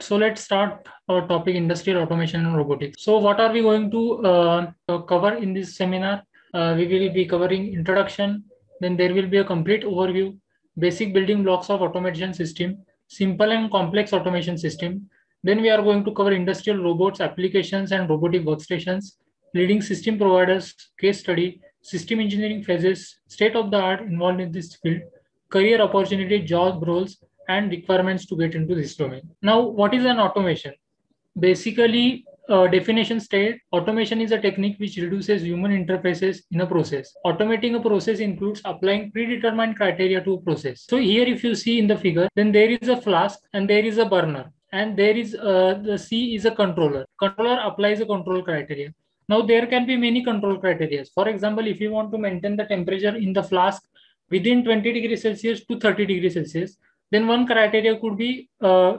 So let's start our topic, industrial automation and robotics. So what are we going to cover in this seminar? We will be covering introduction, then there will be a complete overview, basic building blocks of automation system, simple and complex automation system. Then we are going to cover industrial robots, applications and robotic workstations, leading system providers, case study, system engineering phases, state of the art involved in this field, career opportunity, job roles, and requirements to get into this domain. Now, what is an automation? Basically, definition state, automation is a technique which reduces human interfaces in a process. Automating a process includes applying predetermined criteria to a process. So here, if you see in the figure, then there is a flask and there is a burner, and there is the C is a controller. Controller applies a control criteria. Now, there can be many control criteria. For example, if you want to maintain the temperature in the flask within 20 degrees Celsius to 30 degrees Celsius, then one criteria could be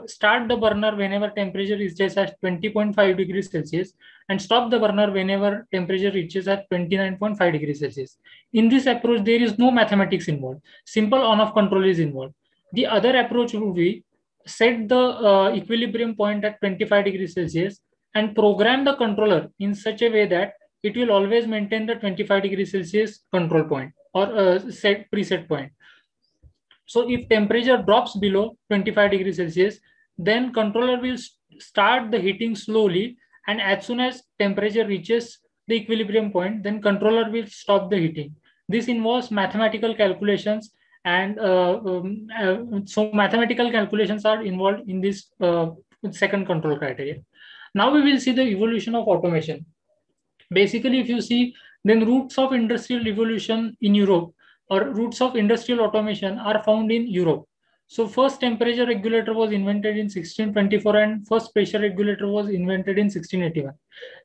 start the burner whenever temperature reaches at 20.5 degrees Celsius and stop the burner whenever temperature reaches at 29.5 degrees Celsius. In this approach, there is no mathematics involved. Simple on-off control is involved. The other approach would be set the equilibrium point at 25 degrees Celsius and program the controller in such a way that it will always maintain the 25 degrees Celsius control point or set preset point. So if temperature drops below 25 degrees Celsius, then controller will start the heating slowly, and as soon as temperature reaches the equilibrium point, then controller will stop the heating. This involves mathematical calculations, and so mathematical calculations are involved in this second control criteria. Now we will see the evolution of automation. Basically, if you see, then roots of industrial revolution in Europe or roots of industrial automation are found in Europe. So first temperature regulator was invented in 1624 and first pressure regulator was invented in 1681.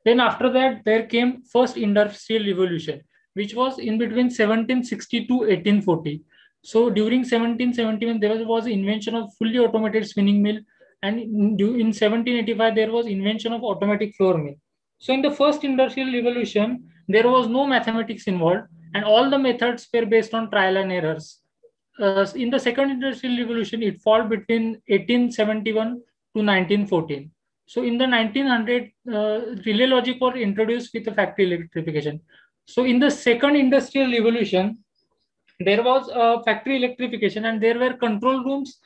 Then after that, there came first industrial revolution, which was in between 1760 to 1840. So during 1771, there was invention of fully automated spinning mill, and in 1785, there was invention of automatic flour mill. So in the first industrial revolution, there was no mathematics involved, and all the methods were based on trial and errors. In the second industrial revolution, it fell between 1871 to 1914. So in the 1900, relay logic was introduced with the factory electrification. So in the second industrial revolution, there was factory electrification, and there were control rooms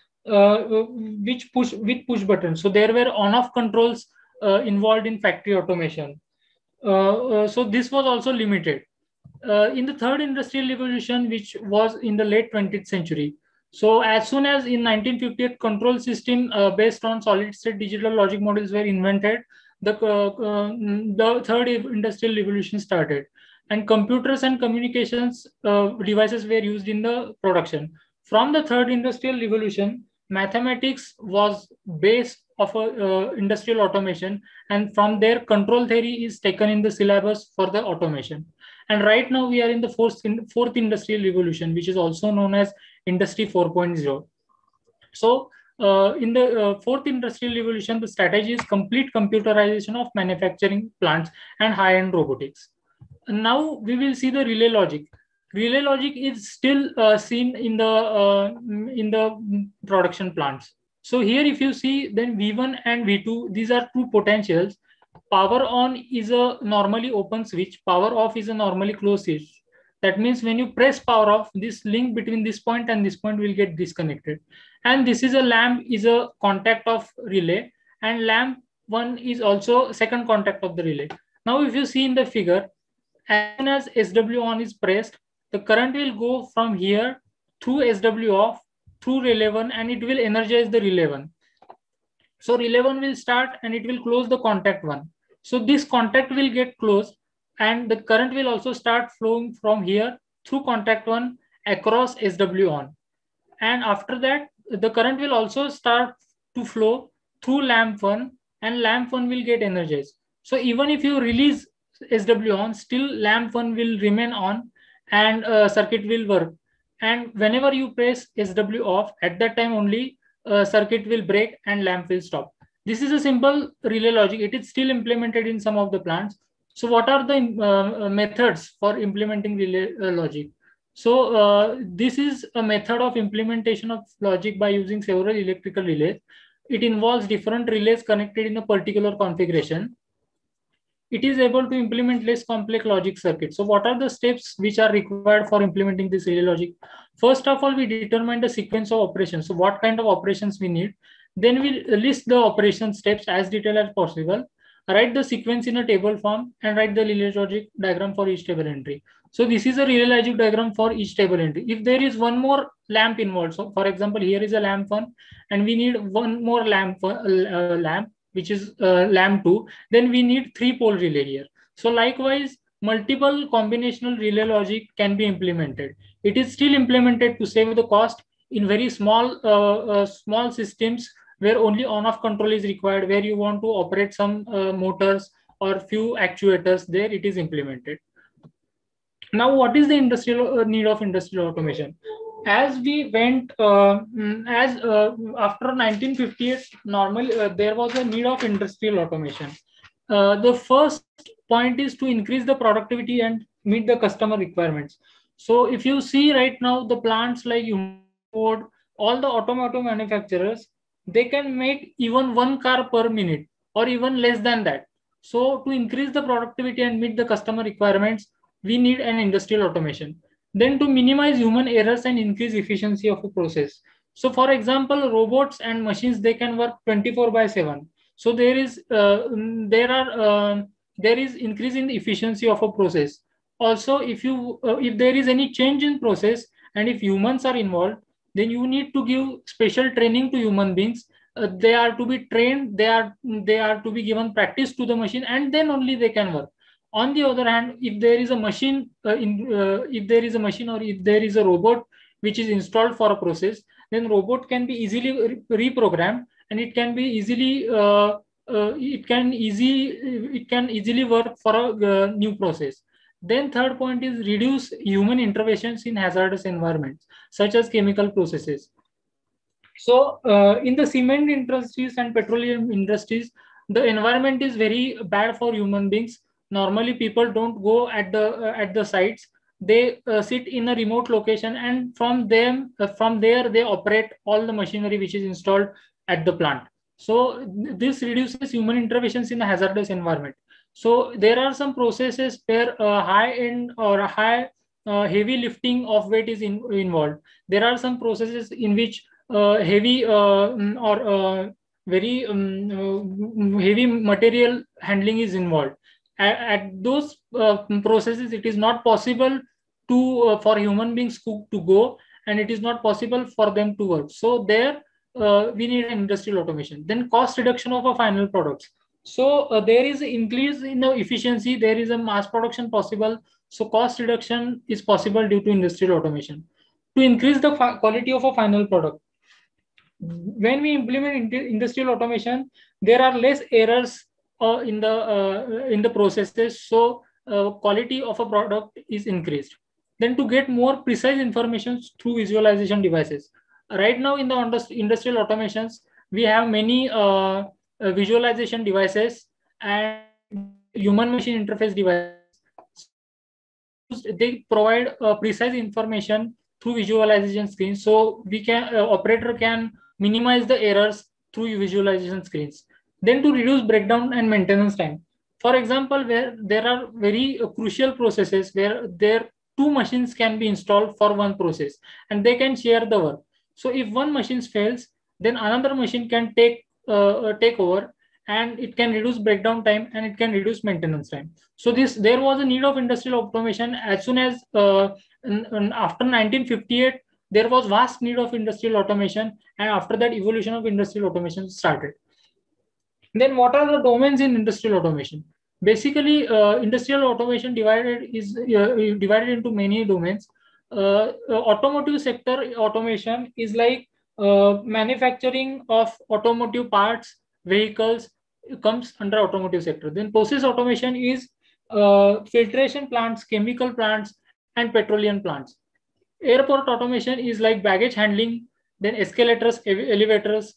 which push with push buttons. So there were on-off controls involved in factory automation. So this was also limited. In the third industrial revolution, which was in the late 20th century. So as soon as in 1958, control system based on solid state digital logic models were invented, the third industrial revolution started, and computers and communications devices were used in the production. From the third industrial revolution, mathematics was base of industrial automation, and from there control theory is taken in the syllabus for the automation. And right now we are in the fourth industrial revolution, which is also known as Industry 4.0. So in the fourth industrial revolution, the strategy is complete computerization of manufacturing plants and high-end robotics. And now we will see the relay logic. Relay logic is still seen in the production plants. So here, if you see, then V1 and V2, these are two potentials. Power on is a normally open switch. Power off is a normally closed switch. That means when you press power off, this link between this point and this point will get disconnected. And this is a lamp is a contact of relay, and lamp 1 is also second contact of the relay. Now, if you see in the figure, as soon as SW on is pressed, the current will go from here through SW off, through relay 1, and it will energize the relay 1. So relay 1 will start and it will close the contact 1. So this contact will get closed, and the current will also start flowing from here through contact 1 across SW on. And after that, the current will also start to flow through lamp 1, and lamp 1 will get energized. So even if you release SW on, still lamp 1 will remain on, and circuit will work. And whenever you press SW off, at that time only circuit will break and lamp will stop. This is a simple relay logic. It is still implemented in some of the plants. So what are the methods for implementing relay logic? So this is a method of implementation of logic by using several electrical relays. it involves different relays connected in a particular configuration. It is able to implement less complex logic circuits. So what are the steps which are required for implementing this relay logic? First of all, we determine the sequence of operations. So what kind of operations we need. Then we list the operation steps as detailed as possible. Write the sequence in a table form and write the relay logic diagram for each table entry. So this is a relay logic diagram for each table entry. If there is one more lamp involved, so for example, here is a lamp 1 and we need one more lamp, which is lamp 2, then we need 3-pole relay here. So likewise, multiple combinational relay logic can be implemented. It is still implemented to save the cost in very small systems where only on-off control is required, where you want to operate some motors or few actuators, there it is implemented. Now, what is the industrial need of industrial automation? As we went, after 1958, normally there was a need of industrial automation. The first point is to increase the productivity and meet the customer requirements. So if you see right now, the plants like Ford, all the automotive manufacturers, they can make even 1 car per minute or even less than that. So to increase the productivity and meet the customer requirements, we need an industrial automation. Then to minimize human errors and increase efficiency of a process. So for example, robots and machines, they can work 24/7. So there is increase in the efficiency of a process. Also, if there is any change in process and if humans are involved, then you need to give special training to human beings. They are to be trained, they are to be given practice to the machine, and then only they can work. On the other hand, if there is a machine, if there is a machine or if there is a robot which is installed for a process, then robot can be easily reprogrammed and it can be easily it can easily work for a new process. Then third point is reduce human interventions in hazardous environments such as chemical processes. So in the cement industries and petroleum industries, the environment is very bad for human beings. Normally people don't go at the sites. They sit in a remote location, and from there they operate all the machinery which is installed at the plant. So this reduces human interventions in a hazardous environment. So there are some processes where high end or high heavy lifting of weight is involved. There are some processes in which heavy or very heavy material handling is involved. At those processes, it is not possible to for human beings to go, and it is not possible for them to work. So there we need an industrial automation. Then cost reduction of a final products. So there is an increase in the efficiency. There is a mass production possible. So cost reduction is possible due to industrial automation. To increase the quality of a final product, when we implement industrial automation, there are less errors in the processes. So quality of a product is increased. Then to get more precise information through visualization devices. Right now in the industrial automations, we have many visualization devices and human machine interface devices. They provide precise information through visualization screens. So we can operator can minimize the errors through visualization screens. Then to reduce breakdown and maintenance time. For example, where there are very crucial processes where there 2 machines can be installed for one process and they can share the work. So if one machine fails, then another machine can take over, and it can reduce breakdown time and it can reduce maintenance time. So there was a need of industrial automation as soon as after 1958. There was vast need of industrial automation, and after that evolution of industrial automation started. Then what are the domains in industrial automation? Basically, industrial automation is divided into many domains. Automotive sector automation is like manufacturing of automotive parts, vehicles, comes under automotive sector. Then process automation is filtration plants, chemical plants, and petroleum plants. Airport automation is like baggage handling, then escalators, elevators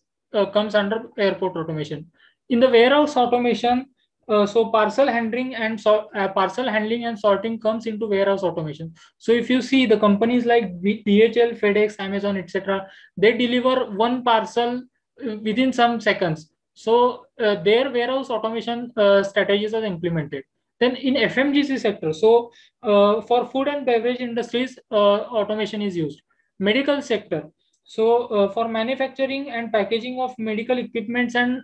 comes under airport automation. In the warehouse automation, so parcel handling and sorting comes into warehouse automation. So if you see the companies like DHL, FedEx, Amazon, etc., they deliver one parcel within some seconds. So their warehouse automation strategies are implemented. Then in FMGC sector, so for food and beverage industries, automation is used. Medical sector, so for manufacturing and packaging of medical equipments and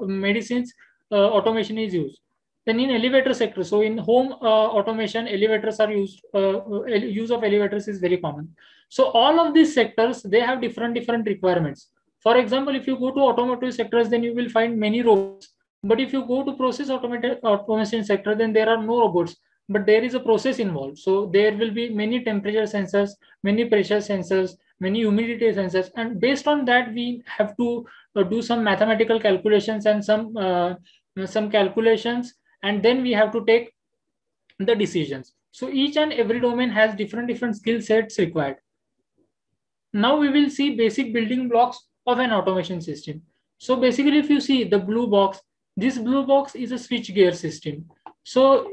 medicines, automation is used. Then in elevator sector, so in home automation, elevators are used. Use of elevators is very common. So all of these sectors, they have different requirements. For example, if you go to automotive sectors, then you will find many robots. But if you go to process automation sector, then there are no robots, but there is a process involved. So there will be many temperature sensors, many pressure sensors, many humidity sensors, and based on that, we have to do some mathematical calculations and some calculations, and then we have to take the decisions. So each and every domain has different skill sets required. Now we will see basic building blocks of an automation system. So basically, if you see the blue box, this blue box is a switchgear system. So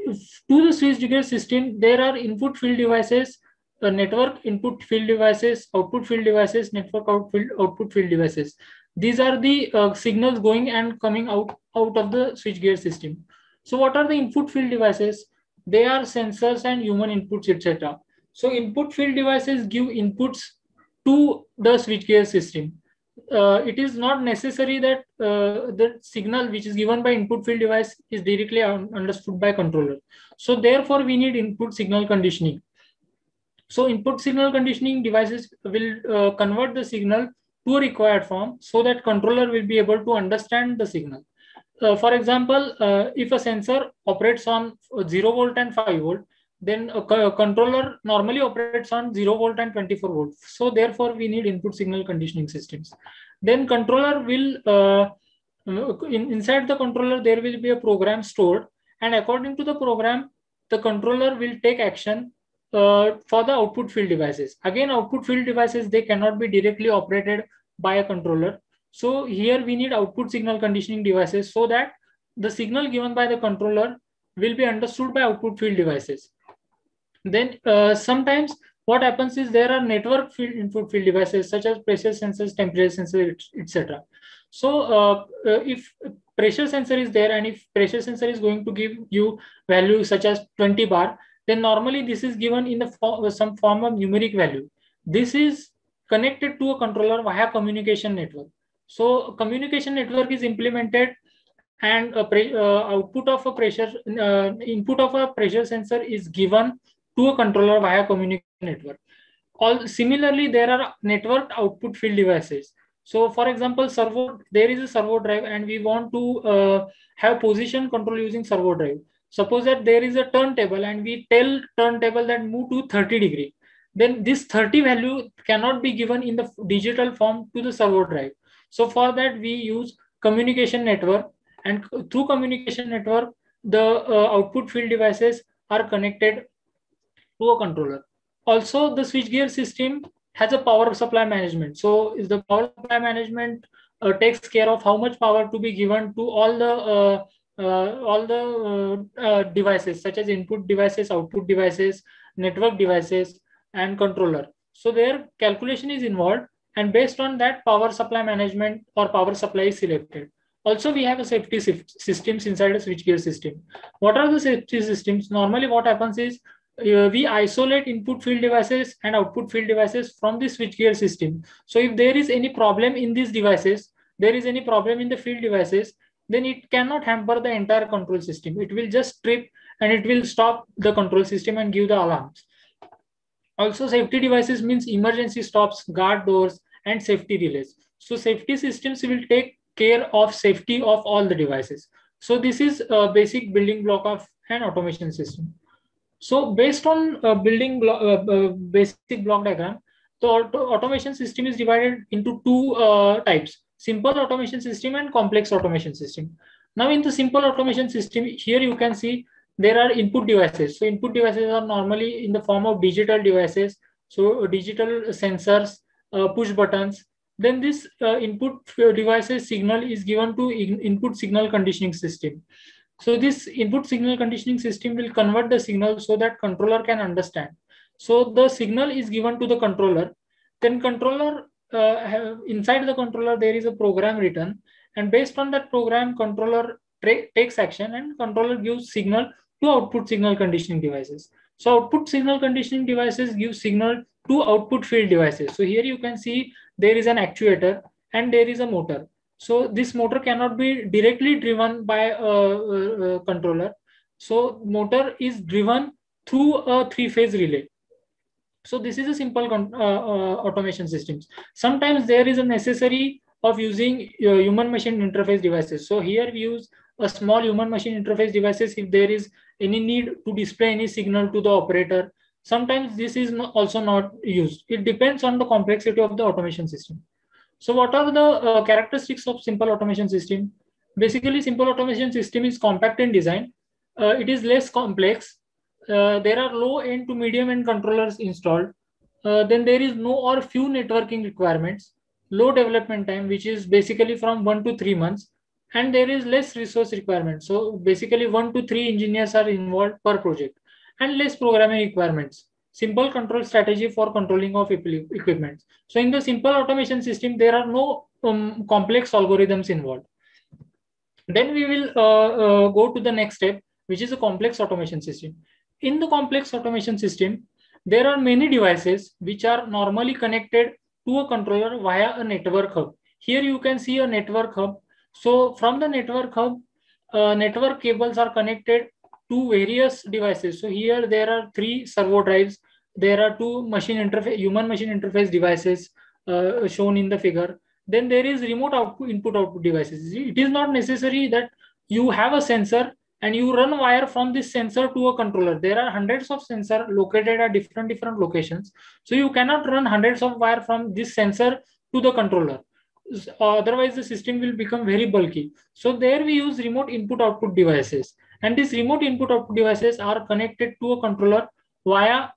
to the switchgear system, there are input field devices, network input field devices, output field devices, network output field devices. These are the signals going and coming out of the switchgear system. So what are the input field devices? They are sensors and human inputs, etc. So input field devices give inputs to the switchgear system. It is not necessary that the signal which is given by input field device is directly understood by controller. So therefore, we need input signal conditioning. So input signal conditioning devices will convert the signal to a required form so that controller will be able to understand the signal. For example, if a sensor operates on 0 volt and 5 volt, then a controller normally operates on 0 volt and 24 volt. So therefore, we need input signal conditioning systems. Then controller will, inside the controller, there will be a program stored. And according to the program, the controller will take action for the output field devices. Again, output field devices, they cannot be directly operated by a controller. So here we need output signal conditioning devices so that the signal given by the controller will be understood by output field devices. Then sometimes what happens is there are network field input field devices such as pressure sensors, temperature sensors, etc. So if pressure sensor is there and if pressure sensor is going to give you value such as 20 bar, then normally this is given in the some form of numeric value. This is connected to a controller via communication network. So communication network is implemented and output of a pressure input of a pressure sensor is given to a controller via communication network. Similarly, there are networked output field devices. So for example, there is a servo drive and we want to have position control using servo drive. Suppose that there is a turntable and we tell turntable that move to 30 degree. Then this 30 value cannot be given in the digital form to the servo drive. So for that, we use communication network, and through communication network, the output field devices are connected to a controller. Also, the switchgear system has a power supply management. So the power supply management takes care of how much power to be given to all the devices such as input devices, output devices, network devices, and controller. So their calculation is involved, and based on that, power supply management or power supply is selected. Also, we have a safety systems inside a switchgear system. What are the safety systems? Normally, what happens is we isolate input field devices and output field devices from the switchgear system. So if there is any problem in these devices, there is any problem in the field devices, then it cannot hamper the entire control system. It will just trip and it will stop the control system and give the alarms. Also, safety devices means emergency stops, guard doors, and safety relays. So safety systems will take care of safety of all the devices. So this is a basic building block of an automation system. So based on basic block diagram, the automation system is divided into two types: simple automation system and complex automation system. Now in the simple automation system, here you can see there are input devices. So input devices are normally in the form of digital devices. So digital sensors, push buttons. Then this input devices signal is given to input signal conditioning system. So this input signal conditioning system will convert the signal so that controller can understand. So the signal is given to the controller. Then controller inside the controller there is a program written, and based on that program, controller takes action, and controller gives signal to output signal conditioning devices. So output signal conditioning devices give signal to output field devices. So here you can see there is an actuator and there is a motor. So this motor cannot be directly driven by a controller. So motor is driven through a three-phase relay. So this is a simple automation systems. Sometimes there is a necessary of using human machine interface devices. So here we use a small human machine interface devices if there is any need to display any signal to the operator. Sometimes this is also not used. It depends on the complexity of the automation system. So what are the characteristics of simple automation system? Basically, simple automation system is compact in design. It is less complex. There are low end to medium end controllers installed. Then there is no or few networking requirements, low development time, which is basically from 1 to 3 months, and there is less resource requirements. So basically 1 to 3 engineers are involved per project, and less programming requirements. Simple control strategy for controlling of equipment. So in the simple automation system, there are no complex algorithms involved. Then we will go to the next step, which is a complex automation system. In the complex automation system, there are many devices which are normally connected to a controller via a network hub. Here you can see a network hub. So from the network hub, network cables are connected to various devices. So here there are 3 servo drives. There are 2 human machine interface devices shown in the figure. Then there is remote output input output devices. It is not necessary that you have a sensor and you run wire from this sensor to a controller. There are hundreds of sensors located at different locations. So you cannot run hundreds of wire from this sensor to the controller. Otherwise the system will become very bulky. So there we use remote input output devices, and these remote input output devices are connected to a controller via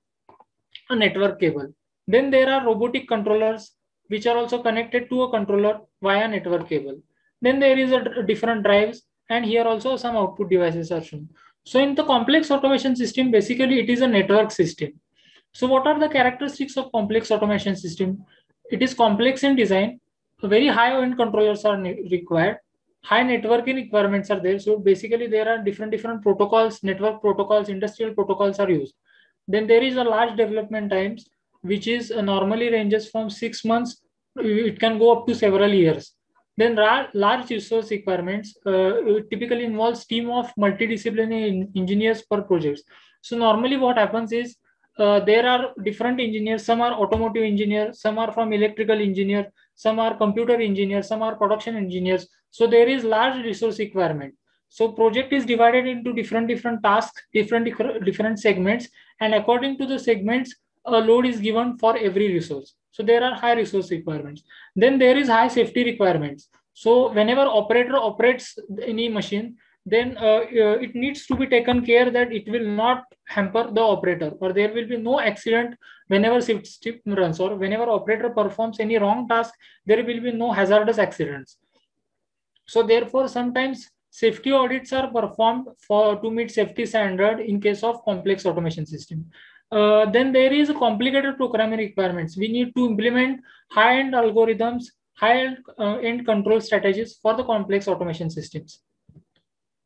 a network cable. Then there are robotic controllers which are also connected to a controller via network cable. Then there is a different drives, and here also some output devices are shown. So in the complex automation system, basically it is a network system. So what are the characteristics of complex automation system? It is complex in design. Very high end controllers are required. High networking requirements are there. So basically there are different protocols, network protocols, industrial protocols are used. Then there is a large development times, which is normally ranges from 6 months. It can go up to several years. Then large resource requirements typically involves team of multidisciplinary engineers per project. So normally what happens is there are different engineers. Some are automotive engineers, some are from electrical engineer, some are computer engineers, some are production engineers. So there is large resource requirement. So project is divided into different tasks, different segments, and according to the segments, a load is given for every resource. So there are high resource requirements. Then there is high safety requirements. So whenever operator operates any machine, then it needs to be taken care that it will not hamper the operator, or there will be no accident whenever system runs, or whenever operator performs any wrong task, there will be no hazardous accidents. So therefore, sometimes safety audits are performed to meet safety standard in case of complex automation system. Then there is a complicated programming requirements. We need to implement high-end algorithms, high-end control strategies for the complex automation systems.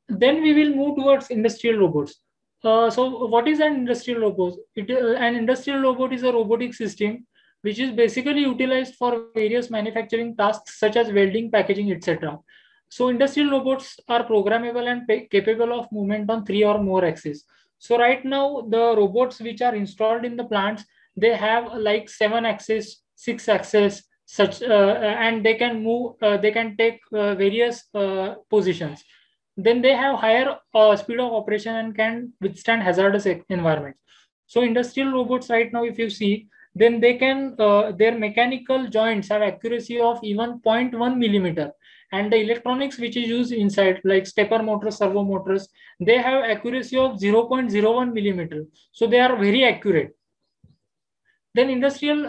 Then we will move towards industrial robots. So what is an industrial robot? An industrial robot is a robotic system which is basically utilized for various manufacturing tasks such as welding, packaging, etc. So industrial robots are programmable and capable of movement on 3 or more axes. So right now, the robots which are installed in the plants, they have like 7 axes, 6 axes, and they can move, they can take various positions. Then they have higher speed of operation and can withstand hazardous environments. So industrial robots right now, if you see, then they can, their mechanical joints have accuracy of even 0.1 millimeter. And the electronics which is used inside, like stepper motors, servo motors, they have accuracy of 0.01 millimeter. So they are very accurate. Then industrial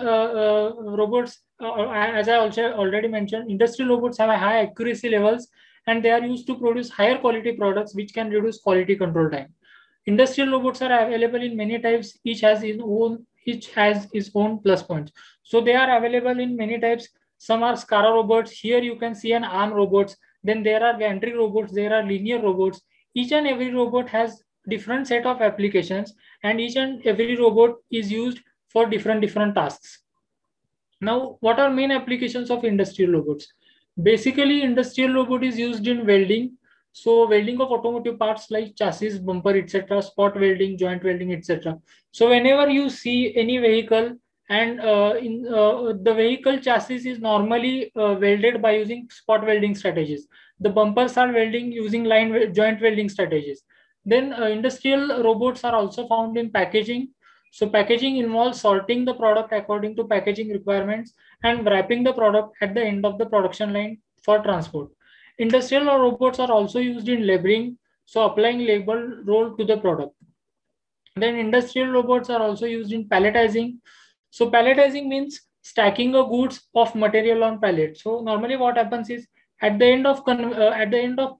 robots, as I also already mentioned, industrial robots have a high accuracy levels, and they are used to produce higher quality products which can reduce quality control time. Industrial robots are available in many types. Each has each has its own plus points. So they are available in many types. Some are SCARA robots. Here you can see an arm robots. Then there are gantry robots. There are linear robots. Each and every robot has different set of applications, and each and every robot is used for different tasks. Now, what are main applications of industrial robots? Basically, industrial robot is used in welding. So welding of automotive parts like chassis, bumper, etc., spot welding, joint welding, etc. So whenever you see any vehicle and in the vehicle chassis is normally welded by using spot welding strategies. The bumpers are welding using joint welding strategies. Then industrial robots are also found in packaging. So packaging involves sorting the product according to packaging requirements and wrapping the product at the end of the production line for transport. Industrial robots are also used in labeling, so applying label roll to the product. Then industrial robots are also used in palletizing. So palletizing means stacking a goods of material on pallet. So normally what happens is at the end of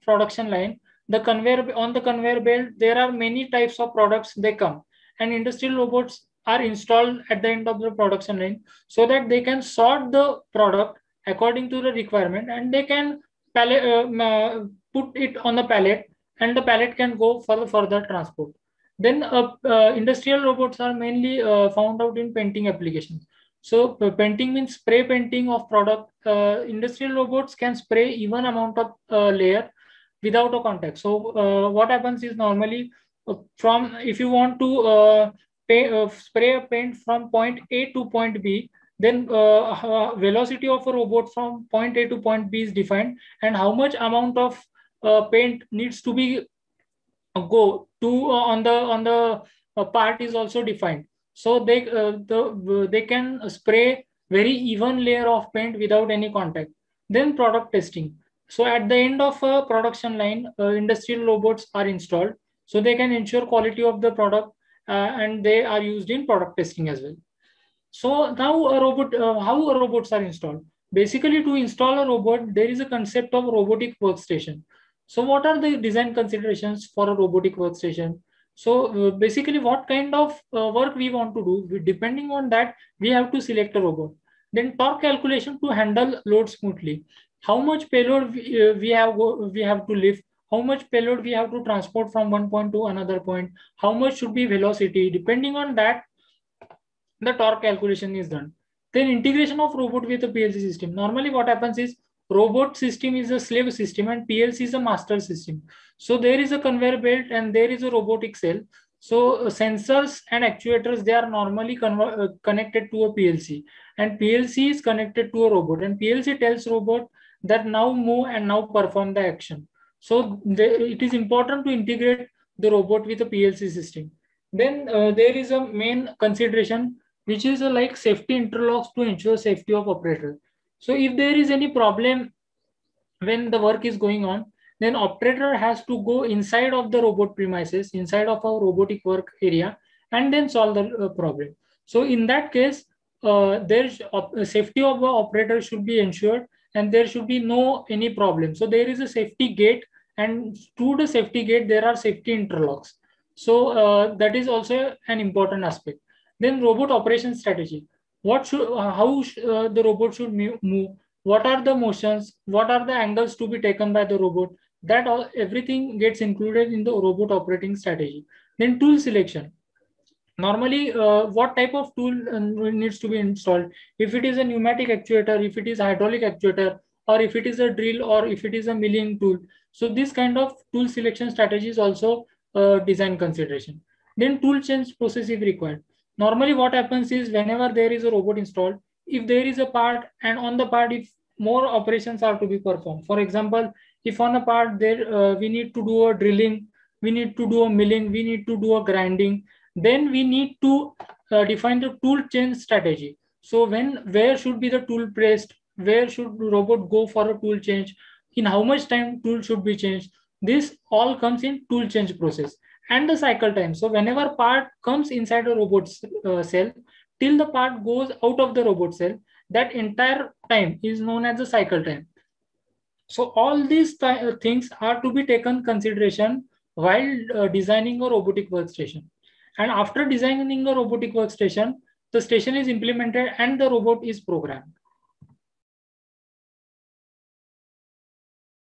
production line, the conveyor belt there are many types of products they come, and industrial robots are installed at the end of the production line so that they can sort the product according to the requirement, and they can put it on the pallet, and the pallet can go for the further transport. Then industrial robots are mainly found out in painting applications. So painting means spray painting of product. Industrial robots can spray even amount of layer without a contact. So what happens is normally from if you want to spray a paint from point A to point B, then velocity of a robot from point A to point B is defined, and how much amount of paint needs to be go to on the part is also defined. So they can spray very even layer of paint without any contact. Then product testing. So at the end of a production line, industrial robots are installed, so they can ensure quality of the product, and they are used in product testing as well. So now how robots are installed? Basically, to install a robot, there is a concept of robotic workstation. So what are the design considerations for a robotic workstation? So basically, what kind of work we want to do, depending on that, we have to select a robot. Then torque calculation to handle load smoothly. How much payload we have to lift, how much payload we have to transport from one point to another point, how much should be velocity. Depending on that, the torque calculation is done. Then integration of robot with a PLC system. Normally what happens is robot system is a slave system and PLC is a master system. So there is a conveyor belt and there is a robotic cell. So sensors and actuators, they are normally connected to a PLC, and PLC is connected to a robot, and PLC tells robot that now move and now perform the action. So it is important to integrate the robot with a PLC system. Then there is a main consideration which is like safety interlocks to ensure safety of operator. So if there is any problem when the work is going on, then operator has to go inside of the robot premises, inside of our robotic work area, and then solve the problem. So in that case, there's safety of the operator should be ensured, and there should be no any problem. So there is a safety gate, and through the safety gate there are safety interlocks. So that is also an important aspect. Then robot operation strategy. How the robot should move? What are the motions? What are the angles to be taken by the robot? That everything gets included in the robot operating strategy. Then tool selection. Normally, what type of tool needs to be installed? If it is a pneumatic actuator, if it is hydraulic actuator, or if it is a drill, or if it is a milling tool. So this kind of tool selection strategy is also design consideration. Then tool change process is required. Normally what happens is whenever there is a robot installed, if there is a part and on the part, if more operations are to be performed. For example, if on a part there we need to do a drilling, we need to do a milling, we need to do a grinding, then we need to define the tool change strategy. So where should be the tool placed, where should the robot go for a tool change, in how much time tool should be changed. This all comes in tool change process. And the cycle time. So whenever part comes inside a robot cell, till the part goes out of the robot cell, that entire time is known as the cycle time. So all these things are to be taken consideration while designing a robotic workstation. And after designing a robotic workstation, the station is implemented and the robot is programmed.